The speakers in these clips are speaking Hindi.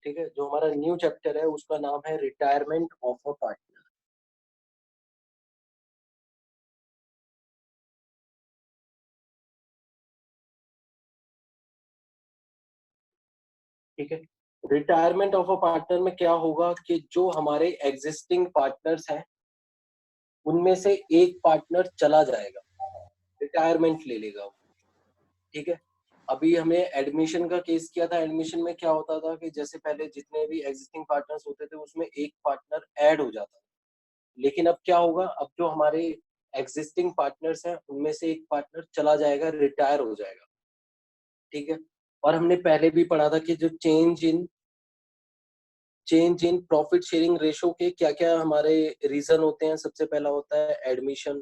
ठीक है, जो हमारा न्यू चैप्टर है उसका नाम है रिटायरमेंट ऑफ अ पार्टनर। ठीक है, रिटायरमेंट ऑफ अ पार्टनर में क्या होगा कि जो हमारे एग्जिस्टिंग पार्टनर्स हैं उनमें से एक पार्टनर चला जाएगा, रिटायरमेंट ले लेगा वो। ठीक है, अभी हमने एडमिशन का केस किया था। एडमिशन में क्या होता था कि जैसे पहले जितने भी एग्जिस्टिंग पार्टनर्स होते थे उसमें एक पार्टनर ऐड हो जाता था, लेकिन अब क्या होगा, अब जो हमारे एग्जिस्टिंग पार्टनर्स हैं उनमें से एक पार्टनर चला जाएगा, रिटायर हो जाएगा। ठीक है, और हमने पहले भी पढ़ा था कि जो change in profit sharing ratio के क्या क्या हमारे रीजन होते हैं। सबसे पहला होता है एडमिशन,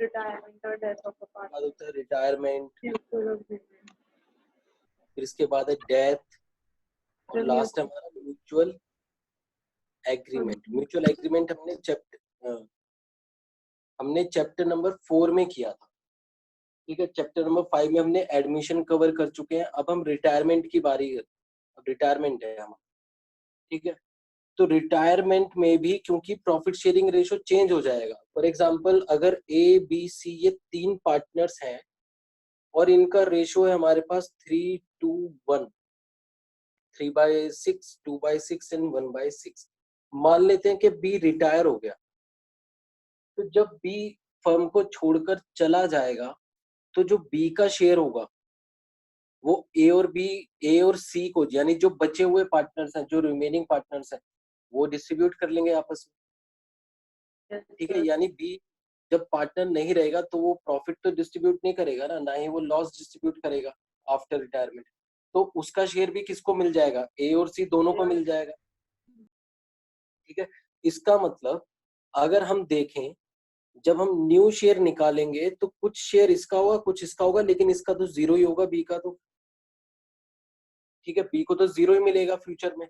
रिटायरमेंट और डेथ ऑफ अ बाद पार्टनर, होता है रिटायरमेंट, म्यूचुअल एग्रीमेंट, फिर इसके बाद है डेथ, और लास्ट है म्यूचुअल हमारा म्यूचुअल एग्रीमेंट। म्यूचुअल एग्रीमेंट हमने चैप्टर नंबर 4 में किया था। ठीक है, चैप्टर नंबर 5 में हमने एडमिशन कवर कर चुके हैं। अब हम रिटायरमेंट की बारी है, अब रिटायरमेंट है हमारा। ठीक है, तो रिटायरमेंट में भी क्योंकि प्रॉफिट शेयरिंग रेशो चेंज हो जाएगा। फॉर एग्जांपल अगर ए बी सी ये 3 पार्टनर्स हैं और इनका रेशो है हमारे पास 3:1, 3/6, 2/6 एंड 1/6। मान लेते हैं कि बी रिटायर हो गया, तो जब बी फर्म को छोड़कर चला जाएगा तो जो बी का शेयर होगा वो ए और सी को, यानी जो बचे हुए पार्टनर्स हैं, जो रिमेनिंग पार्टनर्स हैं, वो डिस्ट्रीब्यूट कर लेंगे आपस में। ठीक है, यानी बी जब पार्टनर नहीं रहेगा तो वो प्रॉफिट तो डिस्ट्रीब्यूट नहीं करेगा ना, ना ही वो लॉस डिस्ट्रीब्यूट करेगा आफ्टर रिटायरमेंट। तो उसका शेयर भी किसको मिल जाएगा, ए और सी दोनों को मिल जाएगा। ठीक है, इसका मतलब अगर हम देखें, जब हम न्यू शेयर निकालेंगे तो कुछ शेयर इसका होगा कुछ इसका होगा, लेकिन इसका तो जीरो ही होगा बी का तो। ठीक है, बी को तो जीरो ही मिलेगा फ्यूचर में।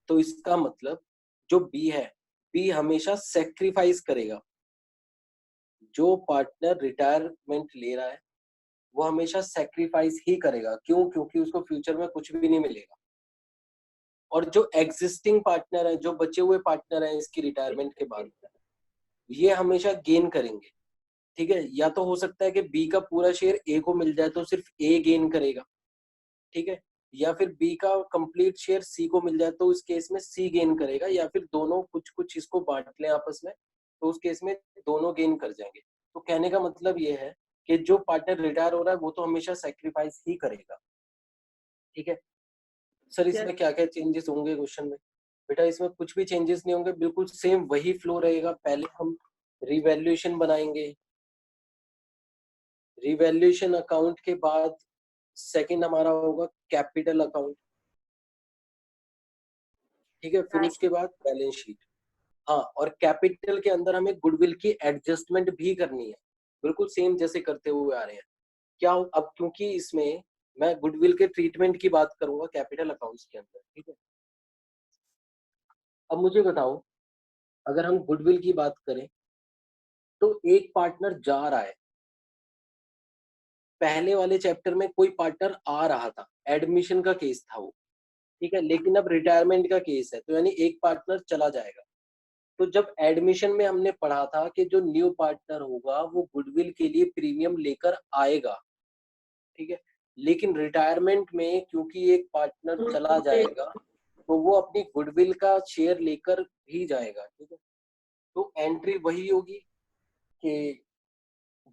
तो इसका मतलब जो बी है, बी हमेशा सेक्रीफाइस करेगा। जो पार्टनर रिटायरमेंट ले रहा है वो हमेशा सेक्रीफाइस ही करेगा। क्यों? क्योंकि उसको फ्यूचर में कुछ भी नहीं मिलेगा। और जो एग्जिस्टिंग पार्टनर है, जो बचे हुए पार्टनर है इसकी रिटायरमेंट के बाद, ये हमेशा गेन करेंगे। ठीक है, या तो हो सकता है कि बी का पूरा शेयर ए को मिल जाए तो सिर्फ ए गेन करेगा। ठीक है, या फिर बी का कंप्लीट शेयर सी को मिल जाए तो उस केस में सी गेन करेगा, या फिर दोनों कुछ कुछ इसको बांट लें आपस में तो उस केस में दोनों गेन कर जाएंगे। तो कहने का मतलब ये है कि जो पार्टनर रिटायर हो रहा है वो तो हमेशा सेक्रीफाइस ही करेगा। ठीक है सर, इसमें क्या क्या चेंजेस होंगे क्वेश्चन में? बेटा इसमें कुछ भी चेंजेस नहीं होंगे, बिल्कुल सेम वही फ्लो रहेगा। पहले हम रिवैल्यूएशन बनाएंगे, रिवैल्यूएशन अकाउंट के बाद सेकंड हमारा होगा कैपिटल अकाउंट। ठीक है, फिर उसके बाद बैलेंस शीट। हाँ, और कैपिटल के अंदर हमें गुडविल की एडजस्टमेंट भी करनी है, बिल्कुल सेम जैसे करते हुए आ रहे हैं। क्या अब क्योंकि इसमें मैं गुडविल के ट्रीटमेंट की बात करूंगा कैपिटल अकाउंट्स के अंदर। ठीक है, अब मुझे बताओ, अगर हम गुडविल की बात करें तो एक पार्टनर जा रहा है। पहले वाले चैप्टर में कोई पार्टनर आ रहा था, एडमिशन का केस था वो। ठीक है, लेकिन अब रिटायरमेंट का केस है तो यानी एक पार्टनर चला जाएगा। तो जब एडमिशन में हमने पढ़ा था कि जो न्यू पार्टनर होगा वो गुडविल के लिए प्रीमियम लेकर आएगा। ठीक है, लेकिन रिटायरमेंट में क्योंकि एक पार्टनर चला जाएगा तो वो अपनी गुडविल का शेयर लेकर भी जाएगा। ठीक है, तो एंट्री वही होगी कि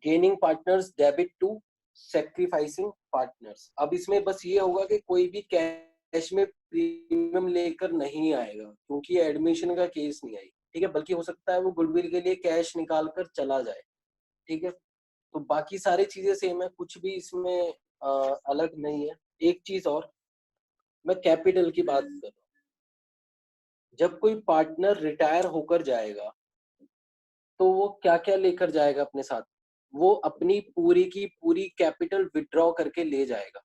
gaining partners debit to sacrificing partners. अब इसमें बस ये होगा कि कोई भी कैश में प्रीमियम लेकर नहीं आएगा क्योंकि एडमिशन का केस नहीं आई। ठीक है, बल्कि हो सकता है वो गुडविल के लिए कैश निकाल कर चला जाए। ठीक है, तो बाकी सारी चीजें सेम है, कुछ भी इसमें अलग नहीं है। एक चीज और, मैं कैपिटल की बात कर रहा हूँ। जब कोई पार्टनर रिटायर होकर जाएगा तो वो क्या क्या लेकर जाएगा अपने साथ? वो अपनी पूरी की पूरी कैपिटल विड्रॉ करके ले जाएगा।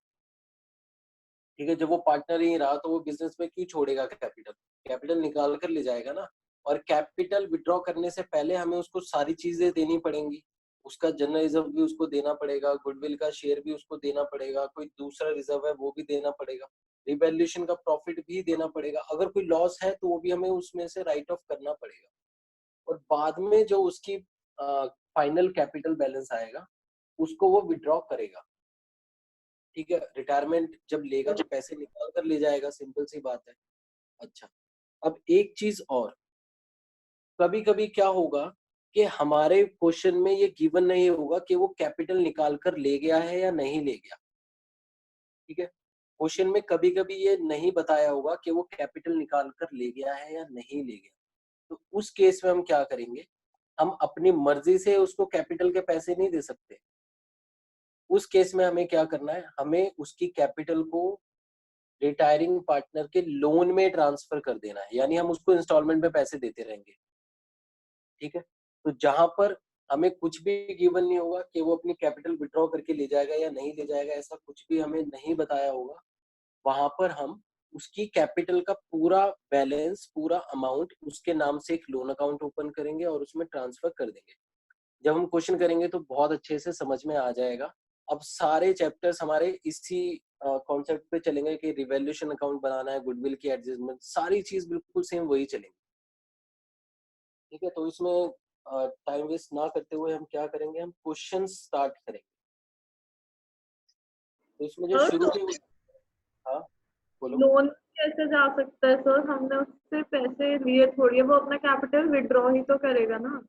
ठीक है, जब वो पार्टनर ही रहा तो वो बिजनेस में क्यों छोड़ेगा कैपिटल? कैपिटल निकाल कर ले जाएगा ना। और कैपिटल विड्रॉ करने से पहले हमें उसको सारी चीजें देनी पड़ेंगी। उसका जनरल रिजर्व भी उसको देना पड़ेगा, गुडविल का शेयर भी उसको देना पड़ेगा, कोई दूसरा रिजर्व है वो भी देना पड़ेगा। रिवैल्यूएशन का प्रॉफिट भी देना पड़ेगा, अगर कोई लॉस है तो वो भी हमें उसमें से राइट ऑफ करना पड़ेगा, और बाद में जो उसकी फाइनल कैपिटल बैलेंस आएगा उसको वो विड्रॉ करेगा। ठीक है, रिटायरमेंट जब लेगा तो पैसे निकाल कर ले जाएगा, सिंपल सी बात है। अच्छा, अब एक चीज और, कभी कभी क्या होगा कि हमारे क्वेश्चन में ये गिवन नहीं होगा कि वो कैपिटल निकाल कर ले गया है या नहीं ले गया। ठीक है, क्वेश्चन में कभी कभी ये नहीं बताया होगा कि वो कैपिटल निकाल कर ले गया है या नहीं ले गया। तो उस केस में हम क्या करेंगे, हम अपनी मर्जी से उसको कैपिटल के पैसे नहीं दे सकते। उस केस में हमें क्या करना है, हमें उसकी कैपिटल को रिटायरिंग पार्टनर के लोन में ट्रांसफर कर देना है, यानी हम उसको इंस्टॉलमेंट में पैसे देते रहेंगे। ठीक है, तो जहां पर हमें कुछ भी गिवन नहीं होगा कि वो अपनी कैपिटल विड्रॉ करके ले जाएगा या नहीं ले जाएगा, ऐसा कुछ भी हमें नहीं बताया होगा, वहां पर हम उसकी कैपिटल का पूरा बैलेंस, पूरा अमाउंट उसके नाम से एक लोन अकाउंट ओपन करेंगे और उसमें ट्रांसफर कर देंगे। जब हम क्वेश्चन करेंगे तो बहुत अच्छे से समझ में आ जाएगा। अब सारे चैप्टर्स हमारे इसी कॉन्सेप्ट पे चलेंगे कि रिवैल्यूएशन अकाउंट बनाना है, गुडविल की एडजस्टमेंट, सारी चीज बिल्कुल सेम वही चलेंगी। ठीक है, तो इसमें टाइम वेस्ट ना करते हुए हम क्या करेंगे, हम क्वेश्चन स्टार्ट करेंगे। तो इसमें जो शुरू के, हाँ बोलो। लोन कैसे जा सकता है सर? हमने उससे पैसे लिए थोड़ी है, वो अपना कैपिटल विड्रॉ ही तो करेगा ना।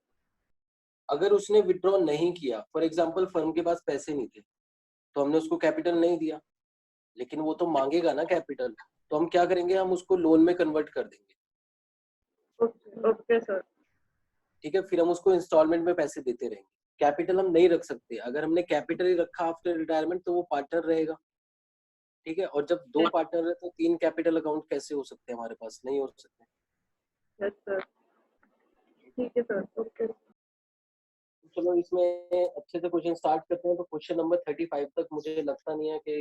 अगर उसने विड्रॉ नहीं किया, फॉर एग्जाम्पल फर्म के पास पैसे नहीं थे तो हमने उसको कैपिटल नहीं दिया, लेकिन वो तो मांगेगा ना कैपिटल, तो हम क्या करेंगे, हम उसको लोन में कन्वर्ट कर देंगे। Okay okay sir. ठीक है, फिर हम उसको इंस्टॉलमेंट में पैसे देते रहेंगे। कैपिटल हम नहीं रख सकते, अगर हमने कैपिटल ही रखा आफ्टर रिटायरमेंट तो वो पार्टनर रहेगा। ठीक है, और जब दो पार्टनर है तो तीन कैपिटल अकाउंट कैसे हो सकते हैं हमारे पास, नहीं हो सकते। Yes sir. ठीक है सर, ओके। चलो इसमें अच्छे से क्वेश्चन स्टार्ट करते हैं। तो क्वेश्चन नंबर 35 तक मुझे लगता नहीं है कि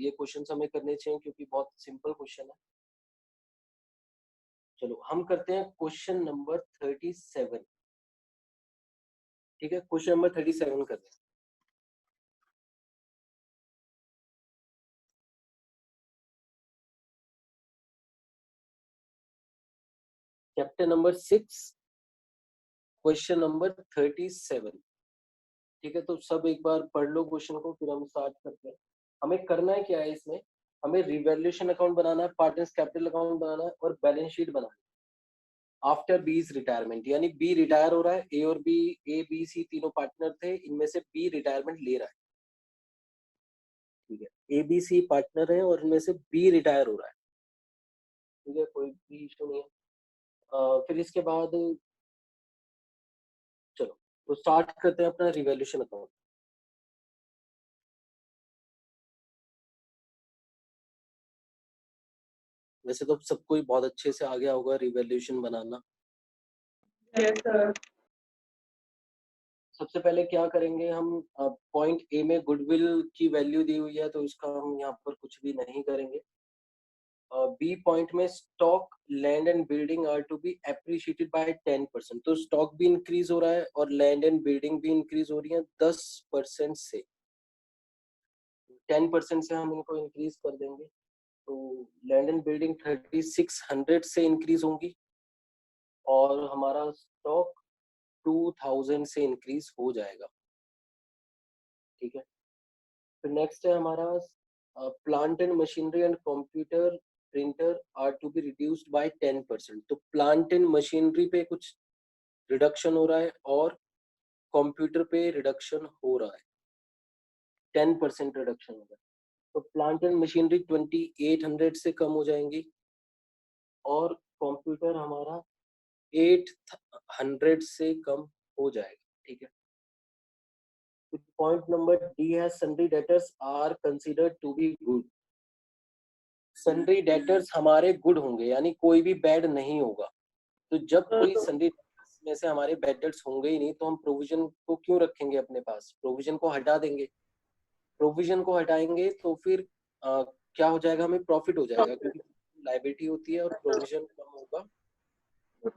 ये क्वेश्चन हमें करने चाहिए, क्योंकि बहुत सिंपल क्वेश्चन है। चलो हम करते हैं क्वेश्चन नंबर 37। ठीक है, क्वेश्चन नंबर 37 करते हैं। Chapter number 6, question number 37। ठीक है, तो सब एक बार पढ़ लो क्वेश्चन को, फिर हम स्टार्ट करते हैं। हमें करना है क्या है इसमें, हमें रिवैल्यूएशन अकाउंट बनाना है, पार्टनर्स कैपिटल अकाउंट बनाना है और बैलेंस शीट बनाना है आफ्टर बीज रिटायरमेंट। यानी बी रिटायर हो रहा है, ए और बी, ए बी सी तीनों पार्टनर थे, इनमें से बी रिटायरमेंट ले रहा है। ठीक है, ए बी सी पार्टनर है और इनमें से बी रिटायर हो रहा है। ठीक है, कोई भी इशू नहीं है। फिर इसके बाद चलो तो स्टार्ट करते हैं अपना रिवैल्यूएशन अकाउंट। वैसे तो सबको ही बहुत अच्छे से आ गया होगा रिवैल्यूएशन बनाना। Yes sir. सबसे पहले क्या करेंगे हम, पॉइंट ए में गुडविल की वैल्यू दी हुई है तो इसका हम यहाँ पर कुछ भी नहीं करेंगे। बी पॉइंट में stock, land and building are to be appreciated by 10%। तो स्टॉक भी इंक्रीज हो रहा है और लैंड एंड बिल्डिंग भी इंक्रीज हो रही है 10% से। 10% से हम इनको इंक्रीज कर देंगे, तो लैंड एंड बिल्डिंग 3600 से इंक्रीज होंगी और हमारा स्टॉक 2000 से इंक्रीज हो जाएगा। ठीक है, फिर नेक्स्ट है हमारा plant and machinery and computer printer are to be reduced by 10%। तो प्लांट एंड मशीनरी पे कुछ रिडक्शन हो रहा है और कंप्यूटर पे रिडक्शन हो रहा है, 10% रिडक्शन हो रहा है। तो प्लांट एंड मशीनरी 2800 से कम हो जाएंगी और कंप्यूटर हमारा 800 से कम हो जाएगा। ठीक है, पॉइंट नंबर डी है sundry debtors are considered to be good. Sundry debtors हमारे गुड होंगे, यानी कोई भी बैड नहीं होगा। तो जब कोई सन्ड्री डेटर्स में से हमारे बैड डेट्स होंगे ही नहीं तो हम प्रोविजन को क्यों रखेंगे अपने पास, प्रोविजन को हटा देंगे। प्रोविजन को हटाएंगे तो फिर क्या हो जाएगा, हमें प्रॉफिट हो जाएगा, क्योंकि लायबिलिटी होती है और प्रोविजन कम होगा तो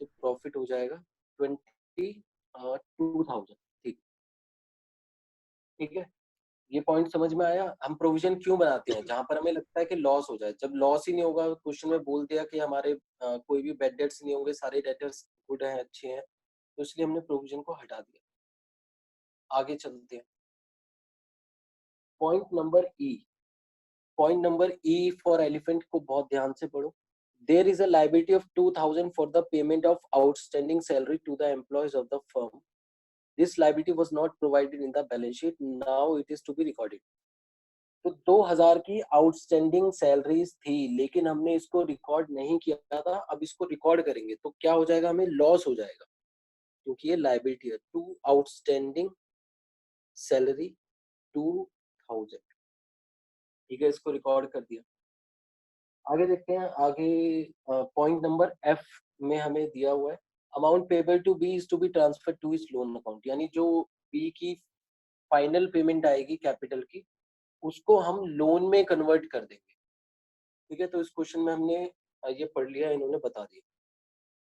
प्रॉफिट हो जाएगा 20,000। ठीक, ठीक है। ये पॉइंट समझ में आया? हम प्रोविजन क्यों बनाते हैं? जहां पर हमें लगता है कि लॉस हो जाए। जब लॉस ही नहीं होगा, क्वेश्चन में बोल दिया कि हमारे कोई भी बैड डेट्स नहीं होंगे, सारे डेटर्स गुड हैं, अच्छे हैं, तो इसलिए हमने प्रोविजन को हटा दिया। आगे चलते हैं। Point number E. Point number E for elephant को बहुत ध्यान से पढ़ो। There is a liability of 2000 for the payment of outstanding salary to the employees of the firm. This liability was not provided in the balance sheet, now it is to be recorded. तो 2000 की आउटस्टैंडिंग सैलरीज थी, लेकिन हमने इसको रिकॉर्ड नहीं किया था। अब इसको रिकॉर्ड करेंगे तो क्या हो जाएगा? हमें लॉस हो जाएगा, क्योंकि ये लायबिलिटी है। टू आउटस्टैंडिंग सैलरी 2000, ठीक है, इसको रिकॉर्ड कर दिया। आगे देखते हैं। आगे पॉइंट नंबर एफ में हमें दिया हुआ है amount payable to be is to be transfer to इस लोन अकाउंट, यानी जो बी की फाइनल पेमेंट आएगी कैपिटल की, उसको हम लोन में कन्वर्ट कर देंगे। ठीक है, तो इस क्वेश्चन में हमने ये पढ़ लिया, इन्होंने बता दिया।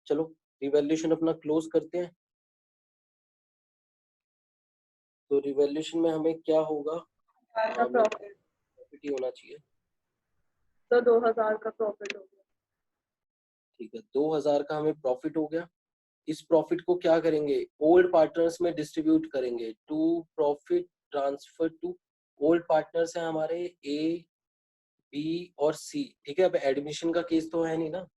चलो रिवैल्यूएशन अपना क्लोज करते हैं। तो रिवैल्यूएशन में हमें क्या होगा? का मेरे प्रॉफिट, प्रॉफिट ही होना चाहिए। तो 2000 का प्रॉफिट हो गया। ठीक है, 2000 का हमें प्रॉफिट हो गया। इस प्रॉफिट को क्या करेंगे? ओल्ड पार्टनर्स में डिस्ट्रीब्यूट करेंगे। To profit transfer to old partners हैं हमारे ए, बी और सी। ठीक है, अब एडमिशन का केस तो है नहीं ना,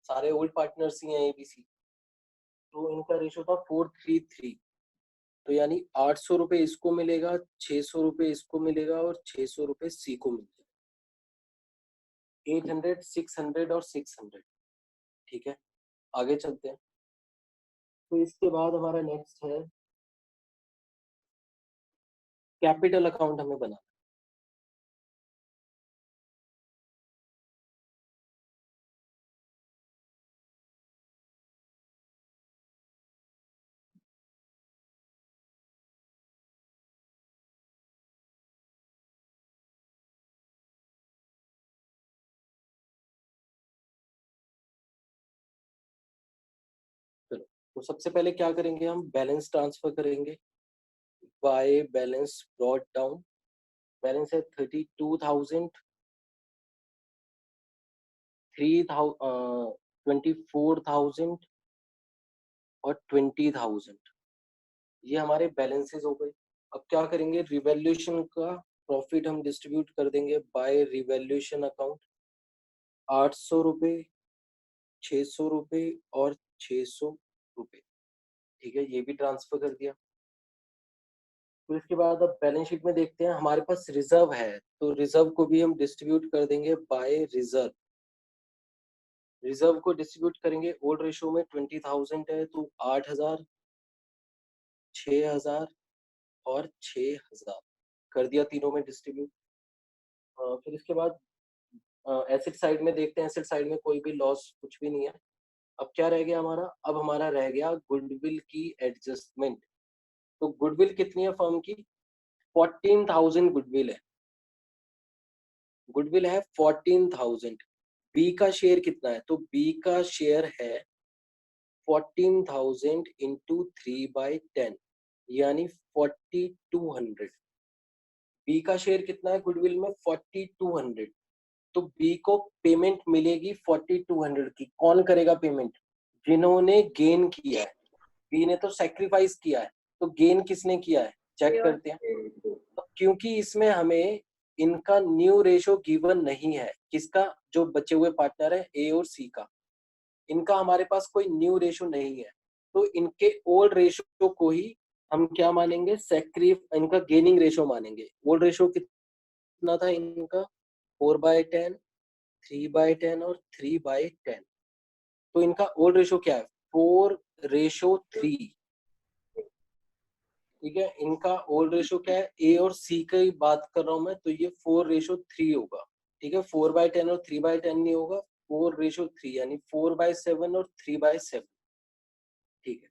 सारे ओल्ड पार्टनर्स ही हैं ए, बी, सी। तो इनका रेशो था 4:3:3। तो यानी 800 रुपए इसको मिलेगा, 600 रुपए इसको मिलेगा और 600 रुपए सी को मिलेगा। 800, 600 और 600। ठीक है, आगे चलते हैं। तो इसके बाद हमारा नेक्स्ट है कैपिटल अकाउंट हमें बना। चलो, तो सबसे पहले क्या करेंगे? हम बैलेंस ट्रांसफर करेंगे। By balance brought down. Balance है 32,000, 24,000 और 20,000। ये हमारे बैलेंसेस हो गए। अब क्या करेंगे? रिवैल्यूएशन का प्रॉफिट हम डिस्ट्रीब्यूट कर देंगे बाय रिवैल्यूएशन अकाउंट। 800 रुपये, 600 रुपये और 600 रुपये। ठीक है, ये भी ट्रांसफर कर दिया। तो इसके बाद अब बैलेंस शीट में देखते हैं, हमारे पास रिजर्व है, तो रिजर्व को भी हम डिस्ट्रीब्यूट कर देंगे बाय रिजर्व। रिजर्व को डिस्ट्रीब्यूट करेंगे ओल्ड रेशो में। 20,000 है तो 8,000, 6,000 और 6,000 कर दिया, तीनों में डिस्ट्रीब्यूट। फिर इसके बाद एसेट साइड में देखते हैं। एसेट साइड में कोई भी लॉस कुछ भी नहीं है। अब क्या रह गया हमारा? अब हमारा रह गया गुडविल की एडजस्टमेंट। तो गुडविल कितनी है फर्म की? 14,000 गुडविल है। गुडविल है 14,000। बी का शेयर कितना है? तो बी का शेयर है 14,000 इंटू 3/10, यानी 4,200। बी का शेयर कितना है गुडविल में? 4,200। तो बी को पेमेंट मिलेगी 4,200 की। कौन करेगा पेमेंट? जिन्होंने गेन किया है। बी ने तो सेक्रीफाइस किया है, तो गेन किसने किया है? चेक करते हैं। तो क्योंकि इसमें हमें इनका न्यू रेशो गिवन नहीं है, किसका? जो बचे हुए पार्टनर है ए और सी का, इनका हमारे पास कोई न्यू रेशो नहीं है। तो इनके ओल्ड रेशो को ही हम क्या मानेंगे? इनका गेनिंग रेशो मानेंगे। ओल्ड रेशो कितना था इनका? 4/10, 3/10 और 3/10। तो इनका ओल्ड रेशो क्या है? 4:3। ठीक है, इनका ओल्ड रेशो क्या है? ए और सी की बात कर रहा हूं मैं, तो ये 4:3 होगा। ठीक है, 4/10 और 3/10 नहीं होगा, 4:3, यानी 4/7 और 3/7। ठीक है,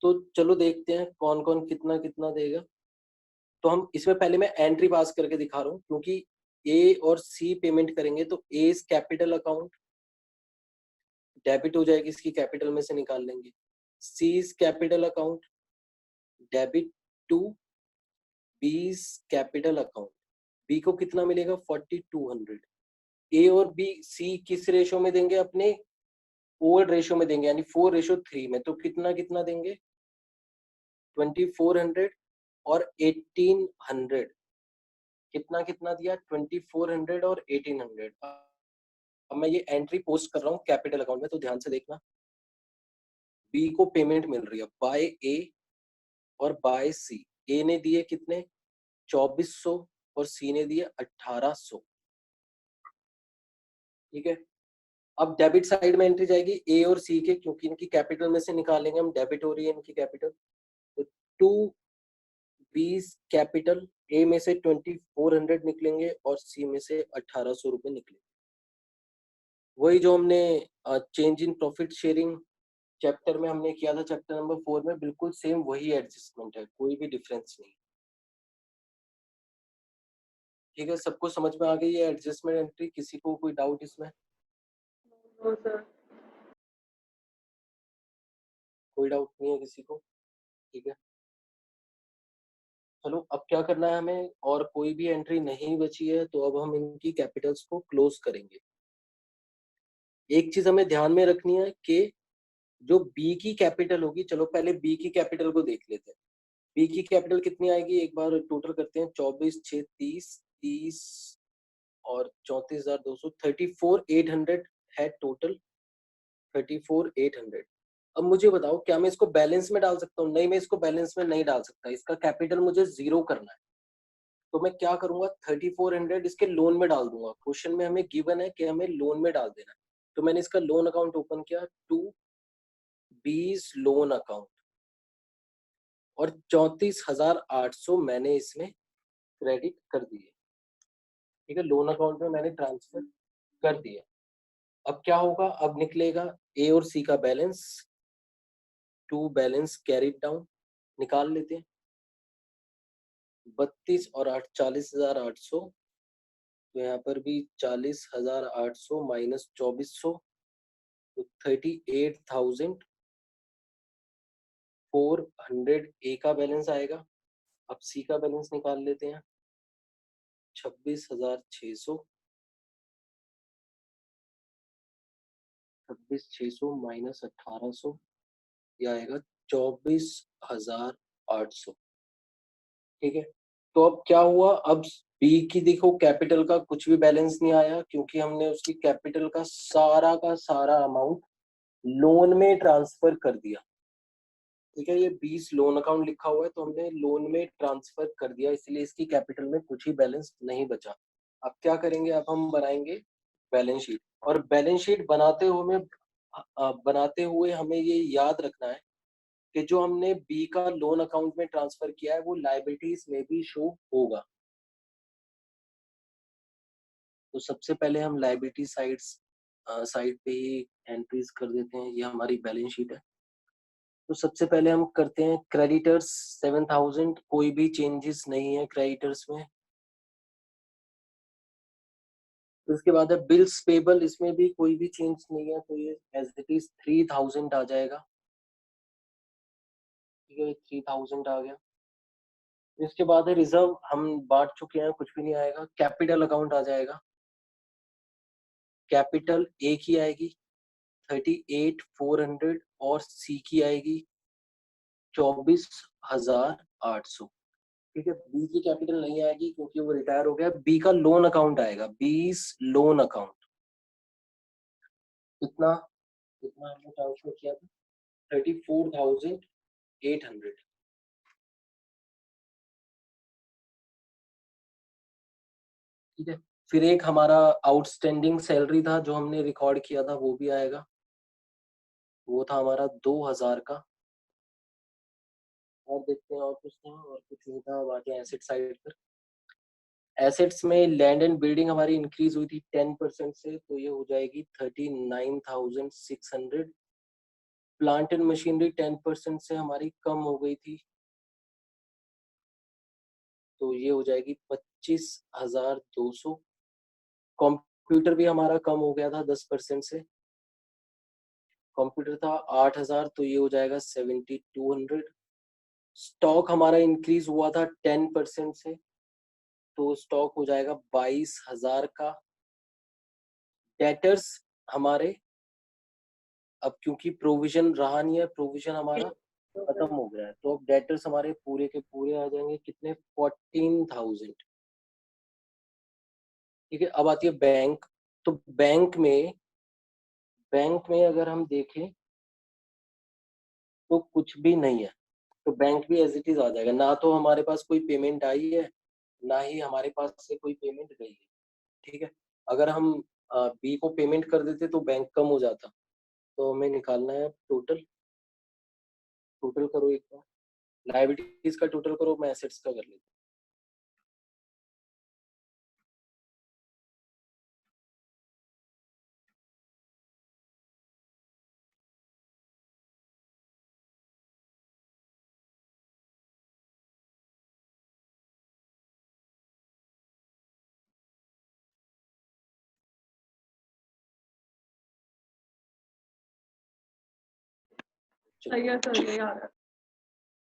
तो चलो देखते हैं कौन कौन कितना कितना देगा। तो हम इसमें पहले मैं एंट्री पास करके दिखा रहा हूँ, क्योंकि ए और सी पेमेंट करेंगे तो ए कैपिटल अकाउंट डेबिट हो जाएगी, इसकी कैपिटल में से निकाल लेंगे। C capital account debit to B's capital account, B को कितना मिलेगा 4200। ए और बी सी किस रेशो में देंगे, अपने ओल्ड रेशो में देंगे, यानी 4:3 में। तो कितना कितना देंगे 2400 और 1800, कितना कितना दिया 2400 और 1800। अब मैं ये एंट्री पोस्ट कर रहा हूँ कैपिटल अकाउंट में, तो ध्यान से देखना। बी को पेमेंट मिल रही है बाय ए और बाय सी। ए ने दिए कितने 2400 और सी ने दिए 1800। ठीक है, अब डेबिट साइड में एंट्री जाएगी ए और सी के, क्योंकि इनकी कैपिटल में से निकालेंगे हम, डेबिट हो रही है इनकी कैपिटल। तो 220 कैपिटल, ए में से 2400 निकलेंगे और सी में से 1800 रुपए निकलेंगे। वही जो हमने change in profit sharing chapter में हमने किया था, चैप्टर नंबर 4 में, बिल्कुल सेम वही एडजस्टमेंट है, कोई भी डिफरेंस नहीं। ठीक है, सबको समझ में आ गई है एडजस्टमेंट एंट्री? किसी को कोई डाउट इसमें? No sir. कोई डाउट नहीं है किसी को? ठीक है, चलो अब क्या करना है हमें, और कोई भी एंट्री नहीं बची है, तो अब हम इनकी कैपिटल्स को क्लोज करेंगे। एक चीज हमें ध्यान में रखनी है कि जो बी की कैपिटल होगी, चलो पहले बी की कैपिटल को देख लेते हैं। बी की कैपिटल कितनी आएगी, एक बार टोटल करते हैं। 24 6 30, 30 और 34,200, 34,800 है टोटल। 34,800। अब मुझे बताओ, क्या मैं इसको बैलेंस में डाल सकता हूँ? नहीं, मैं इसको बैलेंस में नहीं डाल सकता, इसका कैपिटल मुझे जीरो करना है। तो मैं क्या करूंगा, 3400 इसके लोन में डाल दूंगा। क्वेश्चन में हमें गिवन है कि हमें लोन में डाल देना है, तो मैंने इसका लोन अकाउंट ओपन किया, टू बीस लोन अकाउंट, और 34,800 मैंने इसमें क्रेडिट कर दिए। ठीक है, लोन अकाउंट में मैंने ट्रांसफर कर दिया। अब क्या होगा, अब निकलेगा ए और सी का balance, to balance carried down, निकाल लेते हैं। 32 और 8 40,800, तो यहाँ पर भी 40,800 माइनस 2400, तो 38,400 ए का बैलेंस आएगा। अब सी का बैलेंस निकाल लेते हैं, 26,600, 26,600 माइनस 1,800, यह आएगा 24,800। ठीक है, तो अब क्या हुआ, अब बी की देखो कैपिटल का कुछ भी बैलेंस नहीं आया, क्योंकि हमने उसकी कैपिटल का सारा अमाउंट लोन में ट्रांसफर कर दिया। ठीक है, ये 20 लोन अकाउंट लिखा हुआ है, तो हमने लोन में ट्रांसफर कर दिया, इसलिए इसकी कैपिटल में कुछ ही बैलेंस नहीं बचा। अब क्या करेंगे, अब हम बनाएंगे बैलेंस शीट। और बैलेंस शीट बनाते हुए हमें ये याद रखना है कि जो हमने बी का लोन अकाउंट में ट्रांसफर किया है, वो लायबिलिटीज में भी शो होगा। तो सबसे पहले हम लायबिलिटी साइड पे ही एंट्रीज कर देते हैं। ये हमारी बैलेंस शीट है। तो सबसे पहले हम करते हैं क्रेडिटर्स 7,000, कोई भी चेंजेस नहीं है क्रेडिटर्स में। तो उसके बाद है बिल्स पेबल, इसमें भी कोई भी चेंज नहीं है, तो ये एज इट इज 3,000 आ जाएगा। ठीक है, 3,000 आ गया। इसके बाद है रिजर्व, हम बांट चुके हैं, कुछ भी नहीं आएगा। कैपिटल अकाउंट आ जाएगा, कैपिटल ए की आएगी 38,400 और सी की आएगी 24,800। ठीक है, बी की कैपिटल नहीं आएगी क्योंकि वो रिटायर हो गया। बी का लोन अकाउंट आएगा 20 लोन अकाउंट। कितना कितना हमने ट्रांसफर किया था, 34,800। ठीक है, फिर एक हमारा आउटस्टैंडिंग सैलरी था जो हमने रिकॉर्ड किया था, वो भी आएगा। वो था हमारा 2,000 का। और देखते हैं, और कुछ था? और कुछ नहीं था। बाकी एसेट साइड पर, एसेट्स में लैंड एंड बिल्डिंग हमारी इंक्रीज हुई थी 10% से, तो ये हो जाएगी 39,600। प्लांट एंड मशीनरी 10% से हमारी कम हो गई थी, तो ये हो जाएगी 25,200। कंप्यूटर भी हमारा कम हो गया था 10% से। कंप्यूटर था 8,000, तो ये हो जाएगा 7,200। स्टॉक हमारा इंक्रीज हुआ था 10% से, तो स्टॉक हो जाएगा 22,000 का। डेटर्स हमारे, अब क्योंकि प्रोविजन रहा नहीं है, प्रोविजन हमारा खत्म हो गया है, तो अब डेटर्स हमारे पूरे के पूरे आ जाएंगे कितने, 14,000। ठीक है, अब आती है बैंक। तो बैंक में अगर हम देखें तो कुछ भी नहीं है, तो बैंक भी एज इट इज आ जाएगा। ना तो हमारे पास कोई पेमेंट आई है, ना ही हमारे पास से कोई पेमेंट गई है। ठीक है, अगर हम बी को पेमेंट कर देते तो बैंक कम हो जाता। तो हमें निकालना है टोटल। टोटल करो एक बार, लायबिलिटीज का टोटल करो, मैं एसेट्स का कर लेता हूँ। सही है सर, ये आ रहा है।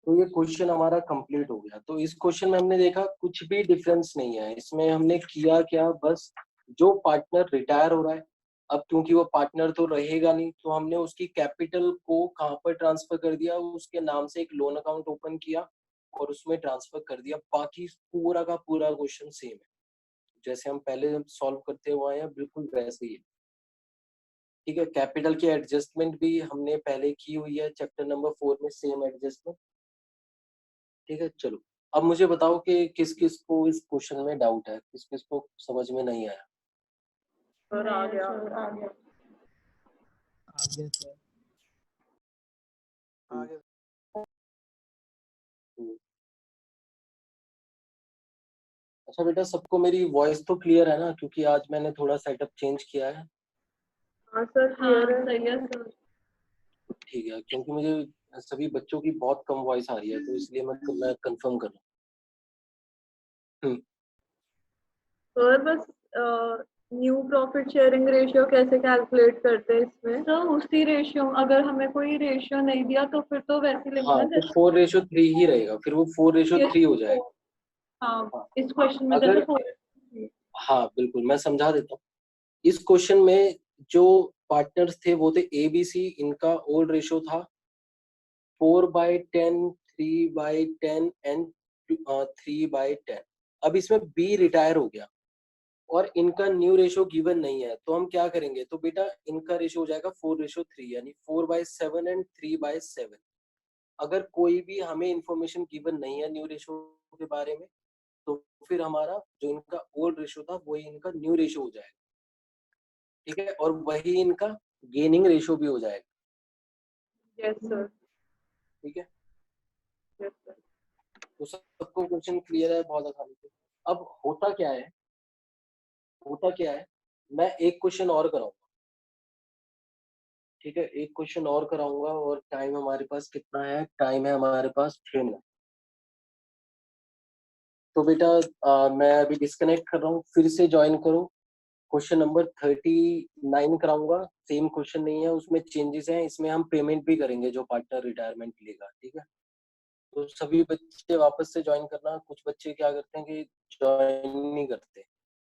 तो ये क्वेश्चन हमारा कंप्लीट हो गया। तो इस क्वेश्चन में हमने देखा कुछ भी डिफरेंस नहीं है इसमें। हमने किया क्या, बस जो पार्टनर रिटायर हो रहा है, अब क्योंकि वो पार्टनर तो रहेगा नहीं, तो हमने उसकी कैपिटल को कहाँ पर ट्रांसफर कर दिया, उसके नाम से एक लोन अकाउंट ओपन किया और उसमें ट्रांसफर कर दिया। बाकी पूरा का पूरा क्वेश्चन सेम है, जैसे हम पहले सॉल्व करते हुए आए हैं बिल्कुल वैसे ही है। ठीक है, कैपिटल की एडजस्टमेंट भी हमने पहले की हुई है चैप्टर नंबर 4 में, सेम एडजस्टमेंट। ठीक है, चलो अब मुझे बताओ कि किस किस को इस क्वेश्चन में डाउट है, किस किस को समझ में नहीं आया। सर आ गया, आ गया। आगे सर, आगे। अच्छा बेटा, सबको मेरी वॉइस तो क्लियर है ना, क्योंकि आज मैंने थोड़ा सेटअप चेंज किया है। हाँ सर, क्लियर है। सही है सर। ठीक है, क्योंकि मुझे सभी बच्चों की बहुत कम वॉइस आ रही है, तो इसलिए मैं कंफर्म कर रहा हूँ। सर बस न्यू प्रॉफिट शेयरिंग रेशियो कैसे कैलकुलेट करते हैं इसमें? तो उसी रेशियो, अगर हमें कोई रेशियो नहीं दिया तो फिर तो वैसे लिखना हाँ, तो जैसे 4:3 ही रहेगा, फिर वो 4:3 हो जाएगा। हाँ, हाँ, इस क्वेश्चन में अगर, जैसे 4। हाँ बिल्कुल, मैं समझा देता हूँ। इस क्वेश्चन में जो पार्टनर्स थे वो थे ए बी सी, इनका ओल्ड रेशियो था 4/10, 3/10 एंड 3/10। अब इसमें बी रिटायर हो गया और इनका न्यू रेशियो गिवन नहीं है, तो हम क्या करेंगे, तो बेटा इनका रेशियो हो जाएगा 4:3, यानी 4/7 एंड 3/7। अगर कोई भी हमें इंफॉर्मेशन गिवन नहीं है न्यू रेशियो के बारे में, तो फिर हमारा जो इनका ओल्ड रेशियो था वही इनका न्यू रेशियो हो जाएगा। ठीक है, और वही इनका गेनिंग रेशियो भी हो जाएगा। यस सर, ठीक है, यस सर। तो सबको क्वेश्चन क्लियर है, बहुत आसानी से। अब होता क्या है, मैं एक क्वेश्चन और कराऊंगा। ठीक है, एक क्वेश्चन और कराऊंगा, और टाइम हमारे पास कितना है, टाइम है हमारे पास 6 मिनट। तो बेटा मैं अभी डिस्कनेक्ट कर रहा हूँ, फिर से ज्वाइन करो। क्वेश्चन नंबर 39 कराऊंगा। सेम क्वेश्चन नहीं है, उसमें चेंजेस हैं, इसमें हम पेमेंट भी करेंगे जो पार्टनर रिटायरमेंट लेगा। ठीक है, तो सभी बच्चे वापस से ज्वाइन करना। कुछ बच्चे क्या करते हैं कि ज्वाइन नहीं करते।